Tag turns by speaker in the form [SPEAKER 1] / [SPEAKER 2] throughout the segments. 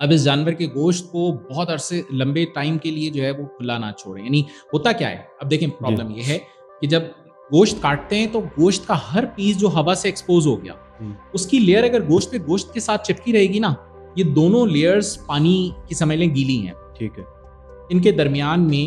[SPEAKER 1] اب اس جانور کے گوشت کو بہت عرصے لمبے ٹائم کے لیے جو ہے وہ کھلا نہ چھوڑیں. یعنی ہوتا کیا ہے, اب دیکھیں پرابلم یہ ہے کہ جب گوشت کاٹتے ہیں تو گوشت کا ہر پیس جو ہوا سے ایکسپوز ہو گیا, اس کی لیئر اگر گوشت پہ گوشت کے ساتھ چپکی رہے گی نا, یہ دونوں لیئرز پانی کی سمجھ لیں گیلی ہیں,
[SPEAKER 2] ٹھیک ہے,
[SPEAKER 1] ان کے درمیان میں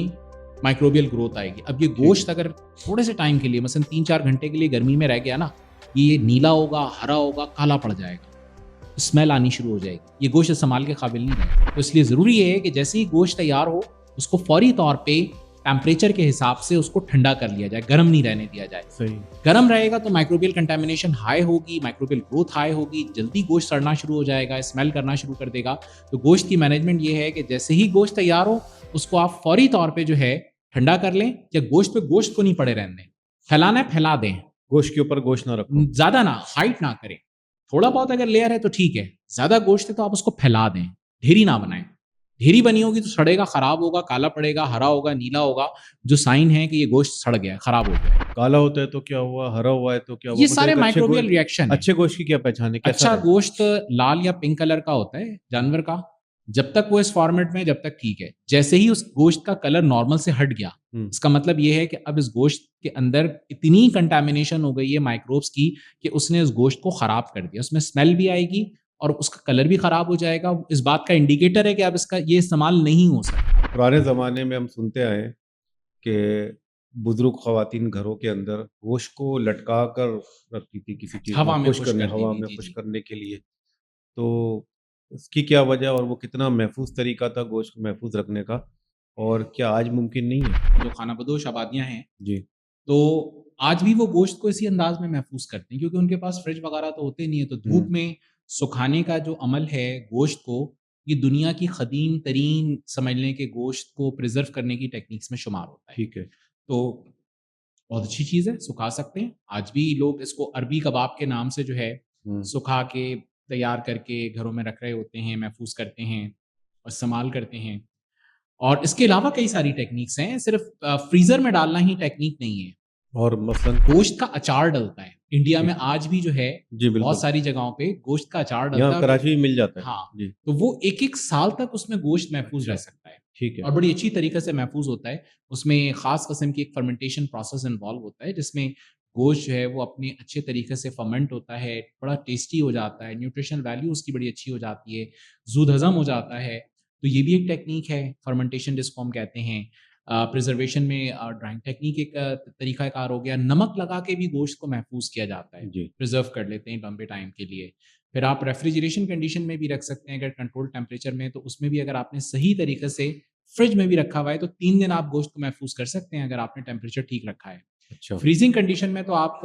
[SPEAKER 1] مائکروبیل گروتھ آئے گی. اب یہ گوشت اگر تھوڑے سے ٹائم کے لیے مثلا 3-4 گھنٹے کے لیے گرمی میں رہ گیا نا, یہ نیلا ہوگا, ہرا ہوگا, کالا پڑ جائے گا, اسمیل آنی شروع ہو جائے گی, یہ گوشت استعمال کے قابل نہیں رہے. تو اس لیے ضروری ہے کہ جیسے ہی گوشت تیار ہو اس کو فوری طور پہ ٹیمپریچر کے حساب سے اس کو ٹھنڈا کر لیا جائے, گرم نہیں رہنے دیا جائے.
[SPEAKER 2] صحیح,
[SPEAKER 1] گرم رہے گا تو مائکروبیل کنٹامینیشن ہائی ہوگی, مائکروبیل گروتھ ہائی ہوگی, جلدی گوشت سڑنا شروع ہو جائے گا, اسمیل کرنا شروع کر دے گا. تو گوشت کی مینجمنٹ یہ ہے کہ جیسے ہی گوشت تیار ہو اس کو آپ فوری طور پہ جو ہے ٹھنڈا کر لیں, یا گوشت پہ گوشت کو نہیں پڑے رہنے دیں, پھیلانا ہے پھیلا دیں,
[SPEAKER 2] گوشت کے اوپر گوشت نہ رکھو,
[SPEAKER 1] زیادہ نہ ہائٹ نہ کریں. تھوڑا بہت اگر لیئر ہے تو ٹھیک ہے, زیادہ گوشت ہے تو آپ اس کو پھیلا دیں, ڈھیری نہ بنائیں. ڈھیری بنی ہوگی تو سڑے گا, خراب ہوگا, کالا پڑے گا, ہرا ہوگا, نیلا ہوگا, جو سائن ہے کہ یہ گوشت سڑ گیا ہے, خراب ہو گیا ہے.
[SPEAKER 2] کالا ہوتا ہے تو کیا ہوا, ہرا ہوا ہے تو کیا ہوا,
[SPEAKER 1] یہ سارے مائکروبیل ریئیکشن.
[SPEAKER 2] اچھے گوشت کی کیا پہچان ہے,
[SPEAKER 1] اچھا گوشت لال یا پنک کلر کا ہوتا ہے جانور کا, جب تک وہ اس فارمیٹ میں جب تک ٹھیک ہے. جیسے ہی اس گوشت کا کلر نارمل سے ہٹ گیا, اس کا مطلب یہ ہے کہ اب اس گوشت کے اندر اتنی کنٹامینیشن ہو گئی ہے مائکروبس کی کہ اس نے اس گوشت کو خراب کر دیا. اس میں اسمیل بھی آئے گی اور اس کا کلر بھی خراب ہو جائے گا. اس بات کا انڈیکیٹر ہے کہ اب اس کا یہ استعمال نہیں ہو سکتا.
[SPEAKER 2] پرانے زمانے میں ہم سنتے آئے کہ بزرگ خواتین گھروں کے اندر گوشت کو لٹکا کر رکھتی تھی کسی چیز
[SPEAKER 1] ہوا میں
[SPEAKER 2] ہوا میں خشک کرنے کے لیے. تو اس کی کیا وجہ, اور وہ کتنا محفوظ طریقہ تھا گوشت کو محفوظ رکھنے کا, اور کیا آج ممکن نہیں ہے؟
[SPEAKER 1] جو خانہ بدوش آبادیاں ہیں
[SPEAKER 2] جی,
[SPEAKER 1] تو آج بھی وہ گوشت کو اسی انداز میں محفوظ کرتے ہیں, کیونکہ ان کے پاس فریج وغیرہ تو ہوتے نہیں ہے. تو دھوپ میں سکھانے کا جو عمل ہے گوشت کو, یہ دنیا کی قدیم ترین سمجھ لیں کہ گوشت کو پریزرو کرنے کی ٹیکنیکس میں شمار ہوتا ہے.
[SPEAKER 2] ٹھیک ہے,
[SPEAKER 1] تو بہت اچھی چیز ہے, سکھا سکتے ہیں. آج بھی لوگ اس کو عربی کباب کے نام سے جو ہے سکھا کے تیار کر کے گھروں میں رکھ رہے ہوتے ہیں, محفوظ کرتے ہیں اور استعمال کرتے ہیں. اور اس کے علاوہ کئی ساری ٹیکنیکس ہیں, صرف فریزر میں ڈالنا ہی ٹیکنیک نہیں ہے.
[SPEAKER 2] اور مثلا
[SPEAKER 1] گوشت کا اچار ڈلتا ہے انڈیا میں آج بھی جو ہے,
[SPEAKER 2] جی
[SPEAKER 1] بہت ساری جگہوں پہ گوشت کا اچار ڈلتا ہے.
[SPEAKER 2] یہاں کراچی میں مل جاتا ہے.
[SPEAKER 1] ہاں
[SPEAKER 2] جی,
[SPEAKER 1] تو وہ 1-1 سال تک اس میں گوشت محفوظ رہ سکتا ہے.
[SPEAKER 2] ٹھیک ہے,
[SPEAKER 1] اور بڑی اچھی طریقے سے محفوظ ہوتا ہے. اس میں خاص قسم کی ایک فرمنٹیشن پروسیس انوالو ہوتا ہے, جس میں گوشت جو ہے وہ اپنے اچھے طریقے سے فرمنٹ ہوتا ہے, بڑا ٹیسٹی ہو جاتا ہے, نیوٹریشن ویلیو اس کی بڑی اچھی ہو جاتی ہے, زود ہضم ہو جاتا ہے. تو یہ بھی ایک ٹیکنیک ہے فرمنٹیشن جس کو ہم کہتے ہیں. پریزرویشن میں ڈرائنگ ٹیکنیک ایک طریقہ کار ہو گیا. نمک لگا کے بھی گوشت کو محفوظ کیا جاتا ہے, پریزرو کر لیتے ہیں لمبے ٹائم کے لیے. پھر آپ ریفریجریشن کنڈیشن میں بھی رکھ سکتے ہیں اگر کنٹرول ٹیمپریچر میں, تو اس میں بھی اگر آپ نے صحیح طریقے سے فریج میں بھی رکھا ہوا ہے تو 3 دن آپ گوشت کو محفوظ کر سکتے ہیں اگر آپ نے ٹیمپریچر ٹھیک رکھا ہے.
[SPEAKER 2] اچھا,
[SPEAKER 1] فریزنگ کنڈیشن میں تو آپ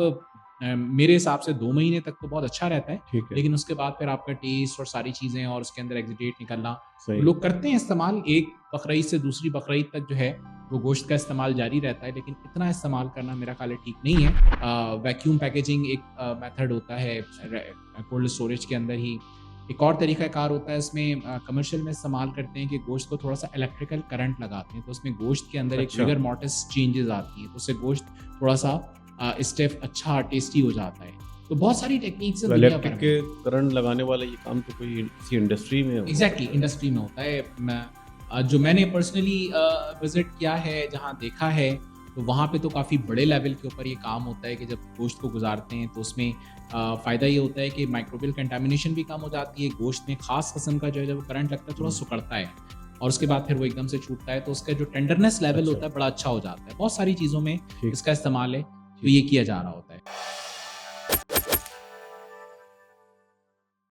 [SPEAKER 1] میرے حساب سے 2 مہینے تک تو بہت اچھا رہتا ہے, لیکن اس کے بعد پھر آپ کا ٹیسٹ اور ساری چیزیں اور اس کے اندر ایگزیڈیٹ نکلنا, لوگ کرتے ہیں استعمال. ایک بقرعید سے دوسری بقرعید تک جو ہے وہ گوشت کا استعمال جاری رہتا ہے, لیکن اتنا استعمال کرنا میرا خیال ہے ٹھیک نہیں ہے. ویکیوم پیکیجنگ ایک میتھڈ ہوتا ہے کولڈ اسٹوریج کے اندر ہی. ایک اور طریقہ کار ہوتا ہے, اس میں کمرشل میں استعمال کرتے ہیں کہ گوشت کو تھوڑا سا الیکٹریکل کرنٹ لگاتے ہیں, تو اس میں گوشت کے اندر ایک ریگر مارٹس چینجز آتی ہیں, تو اس سے گوشت تھوڑا سا اسٹیف اچھا ٹیسٹی ہو جاتا ہے. تو بہت ساری ٹیکنیکس ہیں.
[SPEAKER 2] الیکٹرک کے کرنٹ لگانے والا یہ کام تو کوئی کسی انڈسٹری میں
[SPEAKER 1] ایگزیکٹلی انڈسٹری میں ہوتا ہے. جو میں نے پرسنلی وزٹ کیا ہے, جہاں دیکھا ہے, تو وہاں پہ تو کافی بڑے لیول کے اوپر یہ کام ہوتا ہے کہ جب گوشت کو گزارتے ہیں تو اس میں فائدہ یہ ہوتا ہے کہ مائکروبیل کنٹامینیشن بھی کم ہو جاتی ہے. گوشت میں خاص قسم کا جو ہے جب کرنٹ لگتا ہے تھوڑا سکڑتا ہے, اور اس کے بعد پھر وہ ایک دم سے چھوٹتا ہے, تو اس کا جو ٹینڈرنیس لیول ہوتا ہے بڑا اچھا ہو جاتا ہے. بہت ساری چیزوں میں اس کا استعمال ہے, تو یہ کیا جا رہا ہوتا ہے.